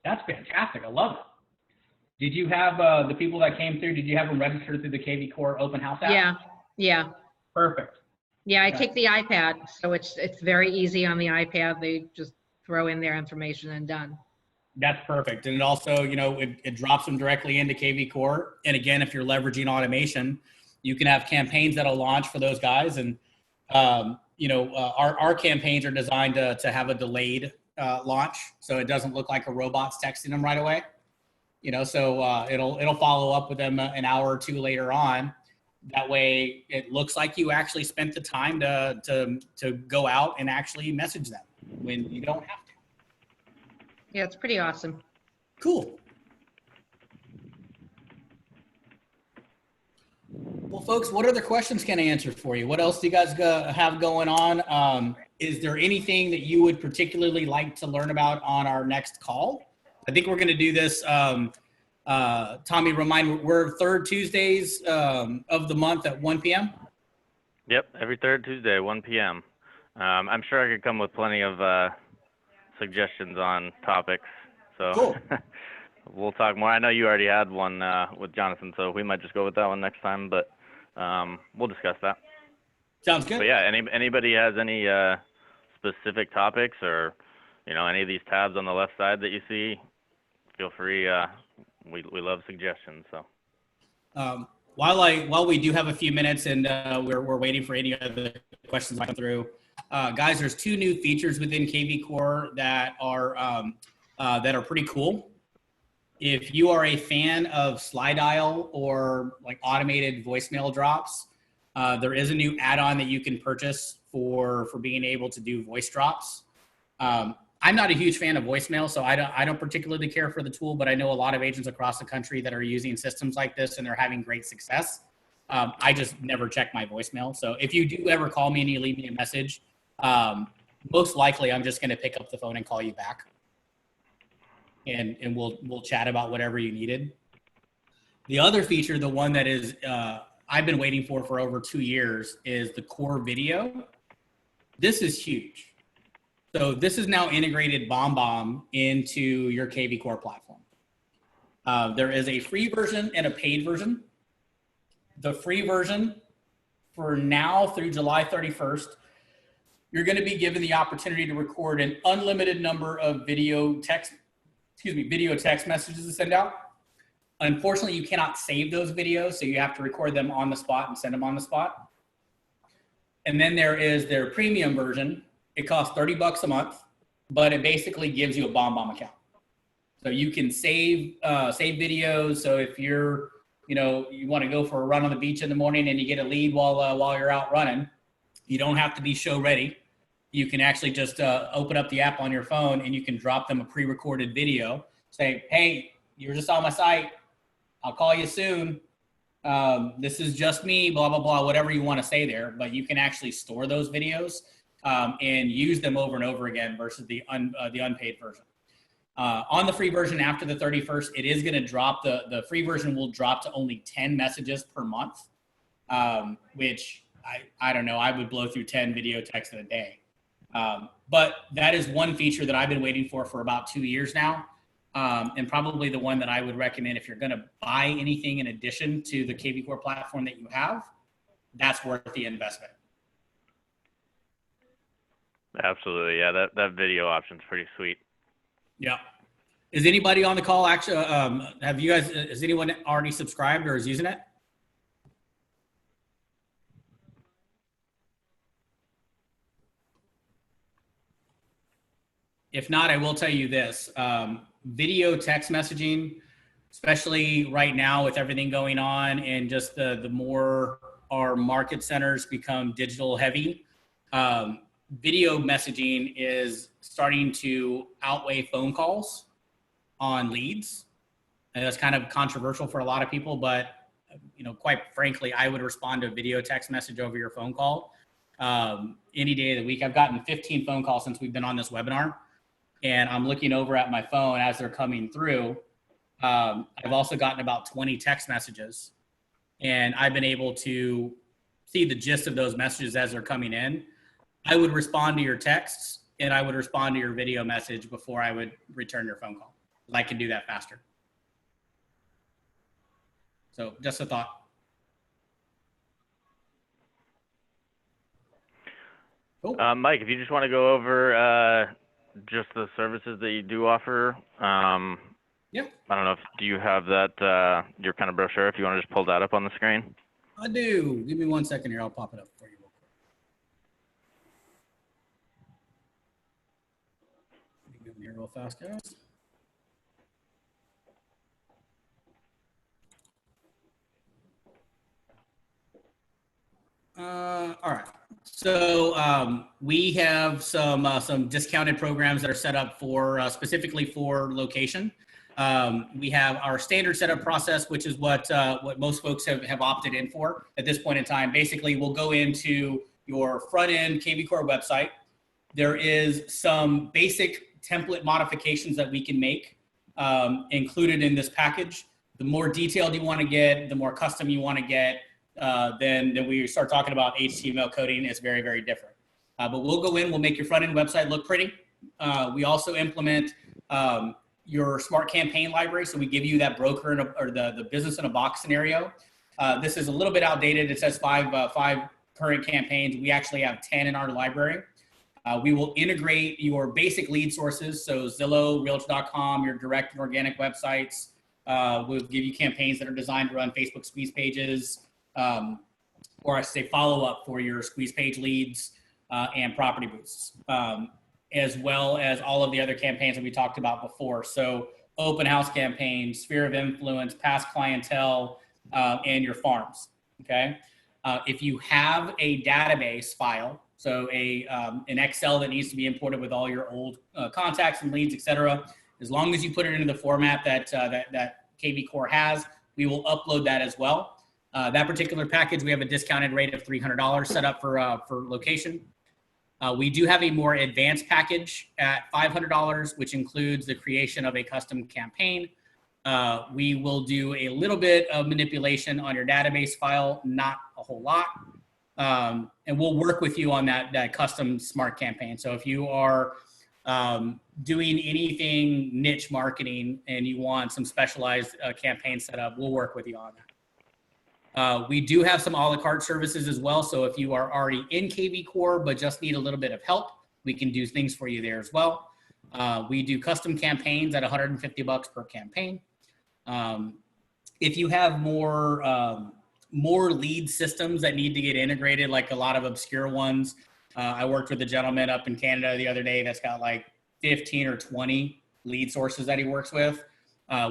That's fantastic. I love it. Did you have the people that came through, did you have them registered through the KvCore open house app? Yeah. Perfect. Yeah, I take the iPad, so it's very easy on the iPad. They just throw in their information and done. That's perfect. And it also, it drops them directly into KvCore. And again, if you're leveraging automation, you can have campaigns that'll launch for those guys. And, our campaigns are designed to have a delayed launch. So it doesn't look like a robot's texting them right away. So it'll follow up with them an hour or 2 later on. That way it looks like you actually spent the time to go out and actually message them when you don't have to. Yeah, it's pretty awesome. Cool. Well, folks, what other questions can I answer for you? What else do you guys have going on? Is there anything that you would particularly like to learn about on our next call? I think we're going to do this. Tommy, we're 3rd Tuesdays of the month at 1 p.m. Yep, every 3rd Tuesday, 1 p.m. I'm sure I could come with plenty of suggestions on topics. So cool. We'll talk more. I know you already had one with Jonathan, so we might just go with that one next time, but we'll discuss that. Sounds good. But yeah, anybody has any specific topics or, any of these tabs on the left side that you see, feel free. We love suggestions. So while we do have a few minutes and we're waiting for any other questions to come through, guys, there's 2 new features within KvCore that are pretty cool. If you are a fan of slide dial or like automated voicemail drops, there is a new add-on that you can purchase for being able to do voice drops. I'm not a huge fan of voicemail, so I don't particularly care for the tool, but I know a lot of agents across the country that are using systems like this and they're having great success. I just never check my voicemail. So if you do ever call me and you leave me a message, most likely I'm just going to pick up the phone and call you back. And we'll chat about whatever you needed. The other feature, the one that is I've been waiting for over 2 years, is the core video. This is huge. So this is now integrated BombBomb into your KvCore platform. There is a free version and a paid version. The free version, for now through July 31st, you're going to be given the opportunity to record an unlimited number of video text messages to send out. Unfortunately, you cannot save those videos, so you have to record them on the spot and send them on the spot. And then there is their premium version. It costs $30 a month, but it basically gives you a BombBomb account. So you can save videos. So if you want to go for a run on the beach in the morning and you get a lead while you're out running, you don't have to be show ready. You can actually just open up the app on your phone and you can drop them a pre-recorded video. Say, hey, you're just on my site. I'll call you soon. This is just me, blah, blah, blah, whatever you want to say there. But you can actually store those videos and use them over and over again versus the unpaid version. On the free version after the 31st, it is going to drop. The free version will drop to only 10 messages per month, which I don't know. I would blow through 10 video texts in a day. But that is one feature that I've been waiting for about 2 years now. And probably the one that I would recommend if you're going to buy anything in addition to the KvCore platform that you have, that's worth the investment. Absolutely. Yeah, that video option's pretty sweet. Yeah. Is anybody on the call actually, has anyone already subscribed or is using it? If not, I will tell you this, video text messaging, especially right now with everything going on and just the more our market centers become digital heavy, video messaging is starting to outweigh phone calls on leads. And that's kind of controversial for a lot of people, but quite frankly, I would respond to a video text message over your phone call any day of the week. I've gotten 15 phone calls since we've been on this webinar, and I'm looking over at my phone as they're coming through. I've also gotten about 20 text messages, and I've been able to see the gist of those messages as they're coming in. I would respond to your texts and I would respond to your video message before I would return your phone call. I can do that faster. So just a thought. Cool. Mike, if you just want to go over just the services that you do offer. Yeah. I don't know do you have that, your kind of brochure, if you want to just pull that up on the screen? I do. Give me 1 second here. I'll pop it up for you. Here real fast, guys. All right. So we have some discounted programs that are set up for specifically for LoKation. We have our standard setup process, which is what most folks have opted in for at this point in time. Basically, we'll go into your front end KvCore website. There is some basic template modifications that we can make included in this package. The more detailed you want to get, the more custom you want to get, then we start talking about HTML coding. It's very, very different. But we'll go in, we'll make your front end website look pretty. We also implement your smart campaign library. So we give you that broker or the business in a box scenario. This is a little bit outdated. It says five current campaigns. We actually have 10 in our library. We will integrate your basic lead sources, so Zillow, Realtor.com, your direct and organic websites. We'll give you campaigns that are designed to run Facebook squeeze pages, or I should say follow-up for your squeeze page leads and property boosts, as well as all of the other campaigns that we talked about before. So open house campaigns, sphere of influence, past clientele, and your farms, okay? If you have a database file, so an Excel that needs to be imported with all your old contacts and leads, et cetera, as long as you put it into the format that KvCore has, we will upload that as well. That particular package, we have a discounted rate of $300 set up for LoKation. We do have a more advanced package at $500, which includes the creation of a custom campaign. We will do a little bit of manipulation on your database file, not a whole lot. And we'll work with you on that custom smart campaign. So if you are doing anything niche marketing and you want some specialized campaign set up, we'll work with you on that. We do have some a la carte services as well. So if you are already in KvCore but just need a little bit of help, we can do things for you there as well. We do custom campaigns at $150 per campaign. If you have more lead systems that need to get integrated, like a lot of obscure ones, I worked with a gentleman up in Canada the other day that's got like 15 or 20 lead sources that he works with.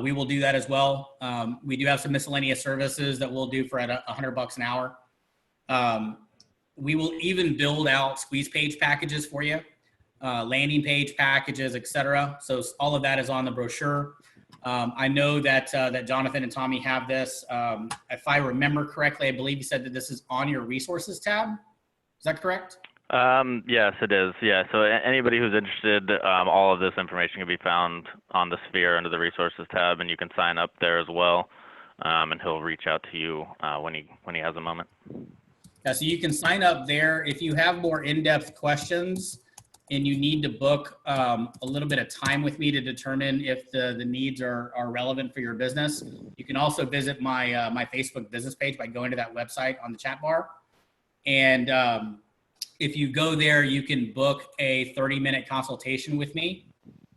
We will do that as well. We do have some miscellaneous services that we'll do for at $100 an hour. We will even build out squeeze page packages for you, landing page packages, etc. So all of that is on the brochure. I know that that Jonathan and Tommy have this. If I remember correctly, I believe you said that this is on your resources tab. Is that correct? Yes, it is. Yeah. So anybody who's interested, all of this information can be found on the Sphere under the resources tab, and you can sign up there as well. And he'll reach out to you when he has a moment. Yeah. So you can sign up there. If you have more in-depth questions and you need to book a little bit of time with me to determine if the needs are relevant for your business, you can also visit my my Facebook business page by going to that website on the chat bar. And if you go there, you can book a 30-minute consultation with me.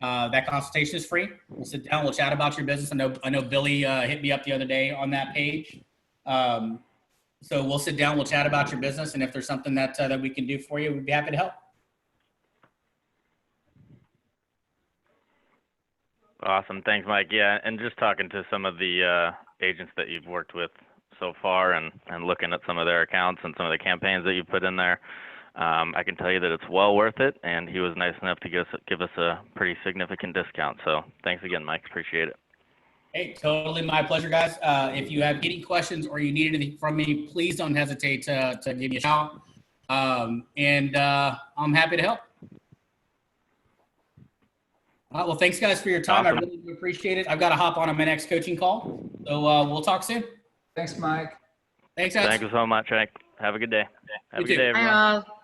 That consultation is free. We'll sit down, we'll chat about your business. I know Billy hit me up the other day on that page. So we'll sit down, we'll chat about your business, and if there's something that that we can do for you, we'd be happy to help. Awesome. Thanks, Mike. Yeah, and just talking to some of the agents that you've worked with so far and looking at some of their accounts and some of the campaigns that you put in there, I can tell you that it's well worth it, and he was nice enough to give us a pretty significant discount. So thanks again, Mike. Appreciate it. Hey, totally my pleasure, guys. If you have any questions or you need anything from me, please don't hesitate to give me a shout. I'm happy to help. All right, well, thanks, guys, for your time. Awesome. I really do appreciate it. I've got to hop on my next coaching call, so we'll talk soon. Thanks, Mike. Thanks, guys. Thank you so much, Mike. Have a good day. Have You a good too. day, everyone. Bye all.